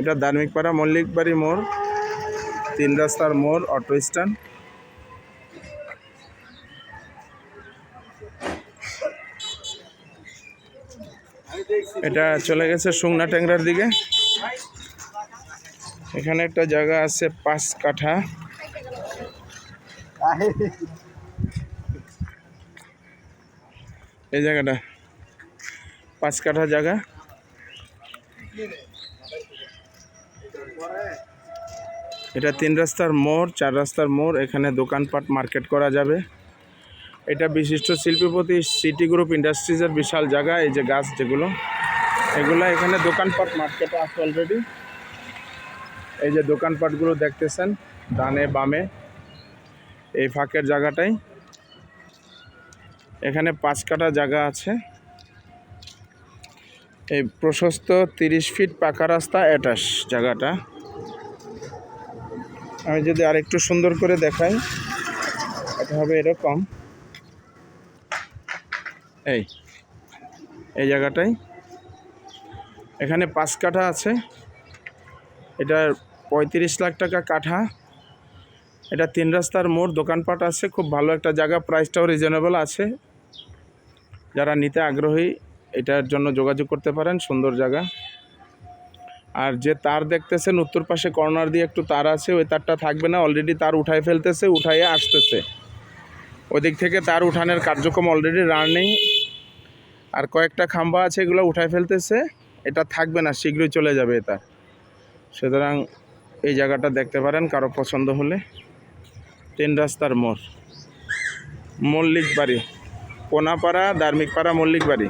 এটা ধার্মিকপাড়া মল্লিকবাড়ি মোড়, 3 রাস্তার মোড়, অটো স্ট্যান্ড। এটা চলে গেছে সুংনা ট্যাংরার দিকে। এখানে একটা জায়গা আছে 5 কাঠা, এই জায়গাটা 5 কাঠা জায়গা। এটা 3 রাস্তার মোড়, 4 রাস্তার মোড়। এখানে দোকানপাট মার্কেট করা যাবে। এটা বিশিষ্ট শিল্পপতি সিটি গ্রুপ ইন্ডাস্ট্রিজের বিশাল জায়গা। এই যে গাছ যেগুলো, এগুলো এখানে দোকানপাট মার্কেটে আছে অলরেডি। এই যে দোকানপাটগুলো দেখতেছেন ডানে বামে, এই ফাঁকের জায়গাটাই। এখানে 5 কাঠা জায়গা আছে। এই প্রশস্ত 30 ফিট পাকা রাস্তা অ্যাটাচ জায়গাটা। আমি যদি আরেকটু সুন্দর করে দেখাই, এটা হবে এরকম। এই জায়গাটাই এখানে 5 কাঠা আছে। এটার 35 লাখ টাকা কাঠা। এটা 3 রাস্তার মোড়, দোকানপাট আছে, খুব ভালো একটা জায়গা। প্রাইসটাও রিজনেবল আছে। যারা নিতে আগ্রহী এটার জন্য যোগাযোগ করতে পারেন। সুন্দর জায়গা। আর যে তার দেখতেছেন উত্তর পাশে কর্নার দিয়ে একটু তার আছে, ওই তারটা থাকবে না, অলরেডি তার উঠাই ফেলতেছে, উঠাইয়ে আসতেছে। ওদিক থেকে তার উঠানের কার্যক্রম অলরেডি রানিং। আর কয়েকটা খাম্বা আছে, এগুলো উঠাই ফেলতেছে। এটা থাকবে না, শীঘ্রই চলে যাবে এটা। সুতরাং এই জায়গাটা দেখতে পারেন কারো পছন্দ হলে। 3 রাস্তার মোড়, মল্লিকবাড়ি, কোনাপাড়া, ধার্মিকপাড়া, মল্লিকবাড়ি।